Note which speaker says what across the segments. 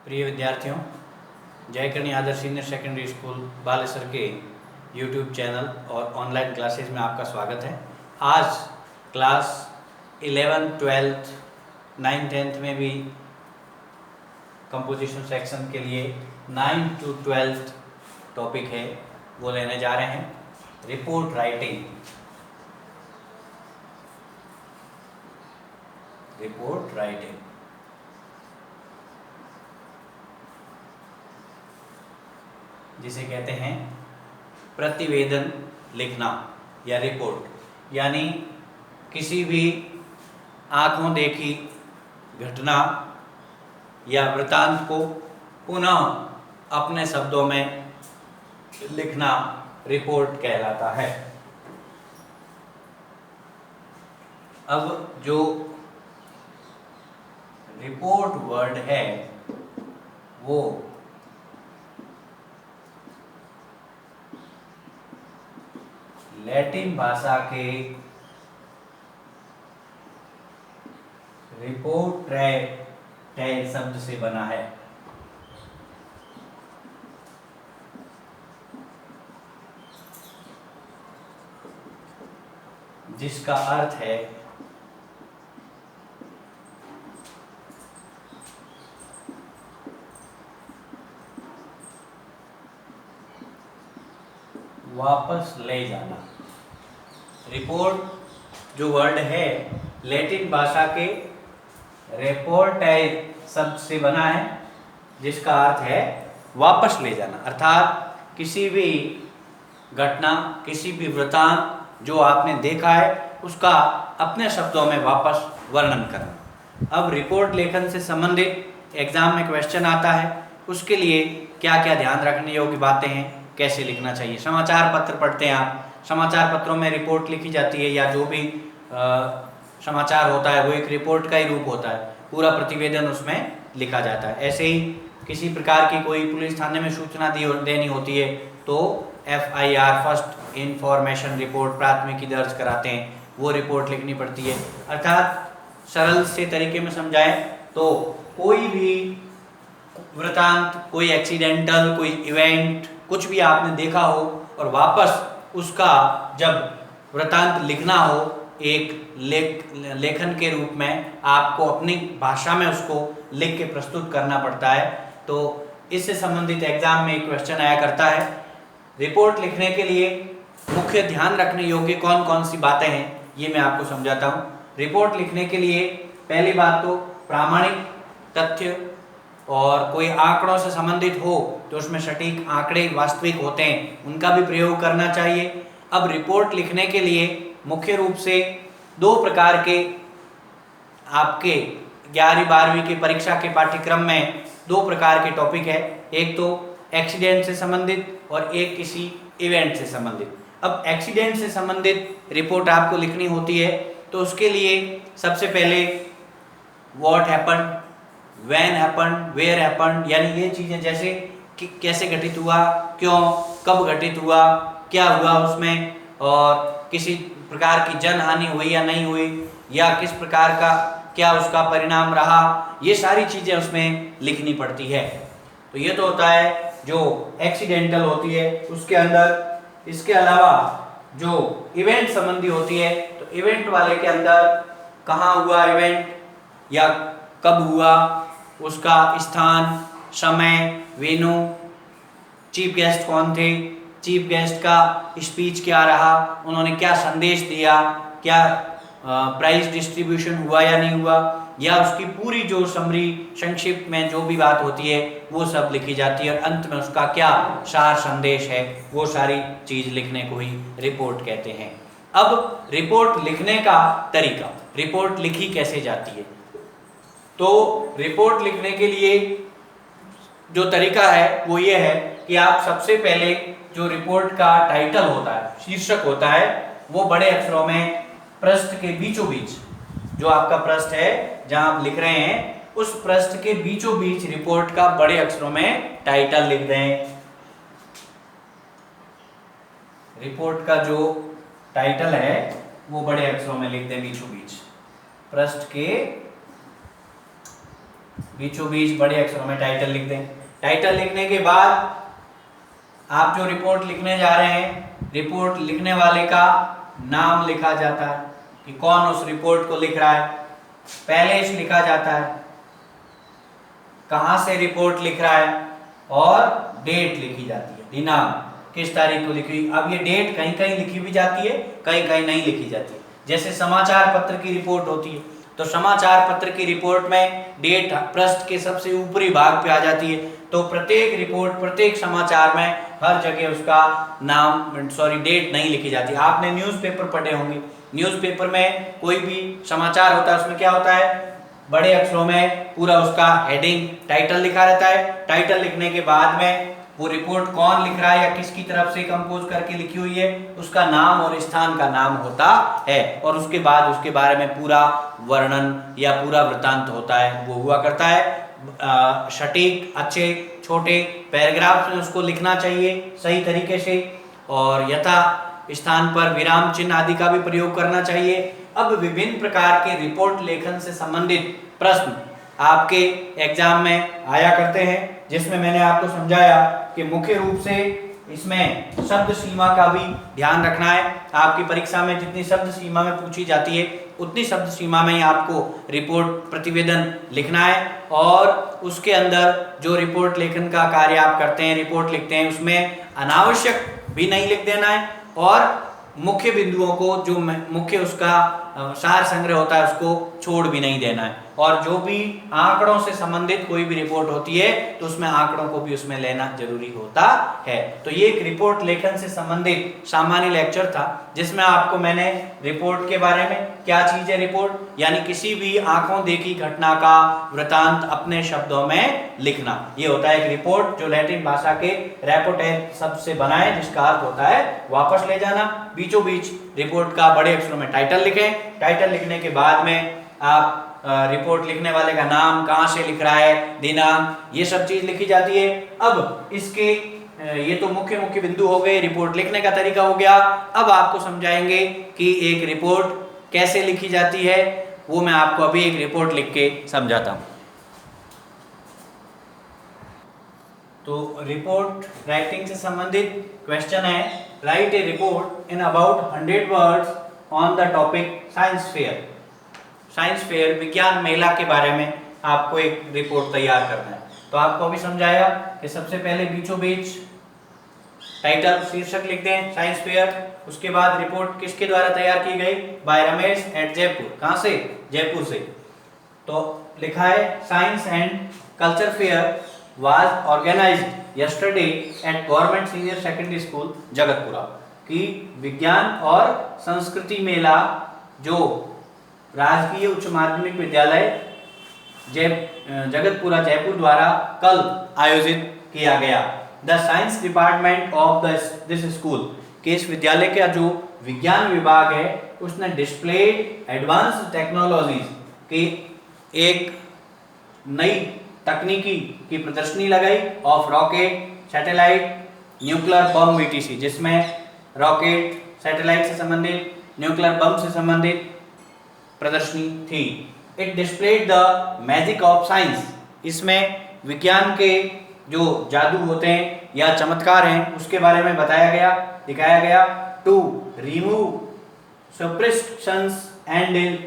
Speaker 1: प्रिय विद्यार्थियों, जयकर्णी आदर्श senior secondary school Balesar के यूट्यूब चैनल और ऑनलाइन क्लासेस में आपका स्वागत है। आज क्लास 11, 12, 9, 10 में भी कंपोजिशन सेक्शन के लिए 9 to 12 टॉपिक है वो लेने जा रहे हैं। रिपोर्ट राइटिंग, जिसे कहते हैं प्रतिवेदन लिखना या रिपोर्ट, यानी किसी भी आंखों देखी घटना या वृतांत को पुनः अपने शब्दों में लिखना रिपोर्ट कहलाता है। अब जो रिपोर्ट वर्ड है वो लैटिन भाषा के रिपोर्ट्रे शब्द से बना है, जिसका अर्थ है वापस ले जाना। रिपोर्ट जो वर्ड है लैटिन भाषा के रिपोर्टे शब्द से बना है, जिसका अर्थ है वापस ले जाना। अर्थात किसी भी घटना, किसी भी वृतांत जो आपने देखा है उसका अपने शब्दों में वापस वर्णन करना। अब रिपोर्ट लेखन से संबंधित एग्जाम में क्वेश्चन आता है, उसके लिए क्या क्या ध्यान रखने योग्य बातें हैं, कैसे लिखना चाहिए। समाचार पत्र पढ़ते हैं आप, समाचार पत्रों में रिपोर्ट लिखी जाती है या जो भी समाचार होता है वो एक रिपोर्ट का ही रूप होता है, पूरा प्रतिवेदन उसमें लिखा जाता है। ऐसे ही किसी प्रकार की कोई पुलिस थाने में सूचना देनी होती है तो FIR, फर्स्ट इंफॉर्मेशन रिपोर्ट, प्राथमिकी दर्ज कराते हैं, वो रिपोर्ट लिखनी पड़ती है। अर्थात सरल से तरीके में समझाएं तो कोई भी वृतांत, कोई एक्सीडेंटल, कोई इवेंट, कुछ भी आपने देखा हो और वापस उसका जब वृतांत लिखना हो एक लेखन के रूप में, आपको अपनी भाषा में उसको लिख के प्रस्तुत करना पड़ता है। तो इससे संबंधित एग्जाम में एक क्वेश्चन आया करता है। रिपोर्ट लिखने के लिए मुख्य ध्यान रखने योग्य कौन कौन सी बातें हैं ये मैं आपको समझाता हूँ। रिपोर्ट लिखने के लिए पहली बात तो प्रामाणिक तथ्य और कोई आंकड़ों से संबंधित हो तो उसमें सटीक आंकड़े वास्तविक होते हैं, उनका भी प्रयोग करना चाहिए। अब रिपोर्ट लिखने के लिए मुख्य रूप से दो प्रकार के आपके 11वीं 12वीं की परीक्षा के पाठ्यक्रम में दो प्रकार के टॉपिक है, एक तो एक्सीडेंट से संबंधित और एक किसी इवेंट से संबंधित। अब एक्सीडेंट से संबंधित रिपोर्ट आपको लिखनी होती है तो उसके लिए सबसे पहले what happened, when happened, where happened, यानी ये चीज़ें जैसे कि कैसे घटित हुआ, क्यों, कब घटित हुआ, क्या हुआ उसमें, और किसी प्रकार की जनहानि हुई या नहीं हुई, या किस प्रकार का क्या उसका परिणाम रहा, ये सारी चीज़ें उसमें लिखनी पड़ती है। तो ये तो होता है जो एक्सीडेंटल होती है। उसके अंदर इसके अलावा जो इवेंट संबंधी होती है तो इवेंट वाले के अंदर कहाँ हुआ इवेंट या कब हुआ, उसका स्थान, समय, वेन्यू, चीफ गेस्ट कौन थे, चीफ गेस्ट का स्पीच क्या रहा, उन्होंने क्या संदेश दिया, क्या प्राइज डिस्ट्रीब्यूशन हुआ या नहीं हुआ, या उसकी पूरी जो समरी संक्षिप्त में जो भी बात होती है वो सब लिखी जाती है और अंत में उसका क्या सार संदेश है, वो सारी चीज़ लिखने को ही रिपोर्ट कहते हैं। अब रिपोर्ट लिखने का तरीका, रिपोर्ट लिखी कैसे जाती है, तो रिपोर्ट लिखने के लिए जो तरीका है वो ये है कि आप सबसे पहले जो रिपोर्ट का टाइटल होता है, शीर्षक होता है, वो बड़े अक्षरों में पृष्ठ के बीचों बीच, जो आपका पृष्ठ है जहां आप लिख रहे हैं उस पृष्ठ के बीचों बीच रिपोर्ट का बड़े अक्षरों में टाइटल लिख दें। रिपोर्ट का जो टाइटल है वो बड़े अक्षरों में लिख दें बीचों बीच, पृष्ठ के बीचों बीच बड़े अक्षरों में टाइटल लिख दें। टाइटल लिखने के बाद आप जो रिपोर्ट लिखने जा रहे हैं, रिपोर्ट लिखने वाले का नाम लिखा जाता है कि कौन उस रिपोर्ट को लिख रहा है, पहले लिखा जाता है, कहाँ से रिपोर्ट लिख रहा है, और डेट लिखी जाती है, दिनांक, किस तारीख को लिखी। अब ये डेट कहीं कहीं लिखी भी जाती है, कहीं कहीं नहीं लिखी जाती है। जैसे समाचार पत्र की रिपोर्ट होती है तो समाचार पत्र की रिपोर्ट में डेट पृष्ठ के सबसे ऊपरी भाग पे आ जाती है। तो प्रत्येक रिपोर्ट, प्रत्येक समाचार में हर जगह उसका नाम डेट नहीं लिखी जाती। आपने न्यूज़पेपर पढ़े होंगे, न्यूज़पेपर में कोई भी समाचार होता है उसमें क्या होता है, बड़े अक्षरों में पूरा उसका हेडिंग, टाइटल लिखा रहता है। टाइटल लिखने के बाद में वो रिपोर्ट कौन लिख रहा है या किसकी तरफ से कंपोज करके लिखी हुई है, उसका नाम और स्थान का नाम होता है, और उसके बाद उसके बारे में पूरा वर्णन या पूरा वृत्तांत होता है, वो हुआ करता है। सटीक, अच्छे छोटे पैराग्राफ में उसको लिखना चाहिए सही तरीके से, और यथा स्थान पर विराम चिन्ह आदि का भी प्रयोग करना चाहिए। अब विभिन्न प्रकार के रिपोर्ट लेखन से संबंधित प्रश्न आपके एग्जाम में आया करते हैं, जिसमें मैंने आपको समझाया कि मुख्य रूप से इसमें शब्द सीमा का भी ध्यान रखना है। आपकी परीक्षा में जितनी शब्द सीमा में पूछी जाती है उतनी शब्द सीमा में ही आपको रिपोर्ट प्रतिवेदन लिखना है, और उसके अंदर जो रिपोर्ट लेखन का कार्य आप करते हैं, रिपोर्ट लिखते हैं, उसमें अनावश्यक भी नहीं लिख देना है, और मुख्य बिंदुओं को, जो मुख्य उसका सार संग्रह होता है, उसको छोड़ भी नहीं देना है। और जो भी आंकड़ों से संबंधित कोई भी रिपोर्ट होती है तो उसमें आंकड़ों को भी उसमें लेना जरूरी होता है। तो ये एक रिपोर्ट लेखन से संबंधित सामान्य लेक्चर था, जिसमें आपको मैंने रिपोर्ट के बारे में, क्या चीज है रिपोर्ट, यानी किसी भी आंखों देखी घटना का वृतांत अपने शब्दों में लिखना, ये होता है एक रिपोर्ट, जो लैटिन भाषा के रेपोर्टर शब्द से बना है, जिसका अर्थ होता है वापस ले जाना। बीचों बीच रिपोर्ट का बड़े अक्षरों में टाइटल लिखें। टाइटल लिखने के बाद में आप रिपोर्ट लिखने वाले का नाम, कहाँ से लिख रहा है, दिनांक, ये सब चीज लिखी जाती है। अब इसके ये तो मुख्य मुख्य बिंदु हो गए, रिपोर्ट लिखने का तरीका हो गया। अब आपको समझाएंगे कि एक रिपोर्ट कैसे लिखी जाती है, वो मैं आपको अभी एक रिपोर्ट लिख के समझाता हूँ। तो रिपोर्ट राइटिंग से संबंधित क्वेश्चन है, right A report in about 100 words on the topic science fair. Science fair, विज्ञान मेला के बारे में आपको एक रिपोर्ट तैयार करना है। तो आपको अभी समझाया कि सबसे पहले बीचों बीच टाइटल, शीर्षक लिख दें साइंस फेयर। उसके बाद रिपोर्ट किसके द्वारा तैयार की गई, बाय रमेश एट जयपुर। कहाँ से, जयपुर से। तो लिखा है science and culture fair was organised yesterday at government senior secondary school Jagatpura. कि विज्ञान और संस्कृति मेला जो राजकीय उच्च माध्यमिक विद्यालय जगतपुरा जयपुर द्वारा कल आयोजित किया गया। The science department of this school, के इस विद्यालय का जो विज्ञान विभाग है उसने डिस्प्लेड एडवांस टेक्नोलॉजीज की एक नई तकनीकी की प्रदर्शनी लगाई of rocket, satellite, nuclear bomb VTC, जिसमें रॉकेट, सैटेलाइट से संबंधित, न्यूक्लियर बम से संबंधित प्रदर्शनी थी। It displayed the magic of science, इसमें विज्ञान के जो जादू होते हैं या चमत्कार हैं उसके बारे में बताया गया, दिखाया गया। टू रिमूव सुपरस्टिशंस एंड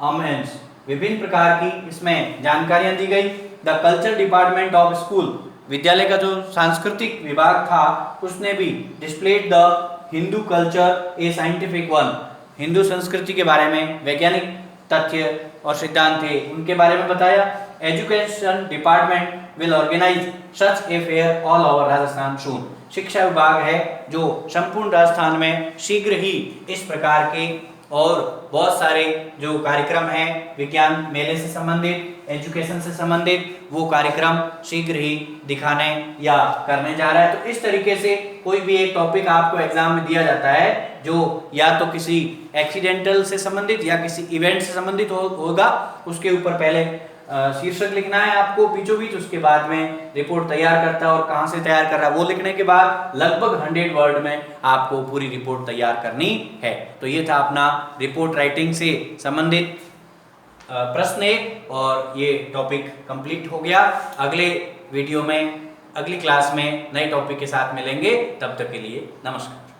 Speaker 1: अमेंस, विभिन्न प्रकार की इसमें जानकारियां दी गई। The culture department of school, विद्यालय का जो सांस्कृतिक विभाग था उसने भी displayed the Hindu culture A scientific one, Hindu संस्कृति के बारे में वैज्ञानिक तथ्य और सिद्धांत थे उनके बारे में बताया। Education department will organise such a fair all over Rajasthan soon, शिक्षा विभाग है जो संपूर्ण राजस्थान में शीघ्र ही इस प्रकार के और बहुत सारे जो कार्यक्रम हैं विज्ञान मेले से संबंधित, एजुकेशन से संबंधित, वो कार्यक्रम शीघ्र ही दिखाने या करने जा रहा है। तो इस तरीके से कोई भी एक टॉपिक आपको एग्जाम में दिया जाता है जो या तो किसी एक्सीडेंटल से संबंधित या किसी इवेंट से संबंधित होगा, उसके ऊपर पहले शीर्षक लिखना है आपको बीचों बीच, उसके बाद में रिपोर्ट तैयार करता है और कहाँ से तैयार कर रहा है वो लिखने के बाद लगभग 100 वर्ड में आपको पूरी रिपोर्ट तैयार करनी है। तो ये था अपना रिपोर्ट राइटिंग से संबंधित प्रश्न 1 और ये टॉपिक कंप्लीट हो गया। अगले वीडियो में, अगली क्लास में नए टॉपिक के साथ मिलेंगे। तब तक के लिए नमस्कार।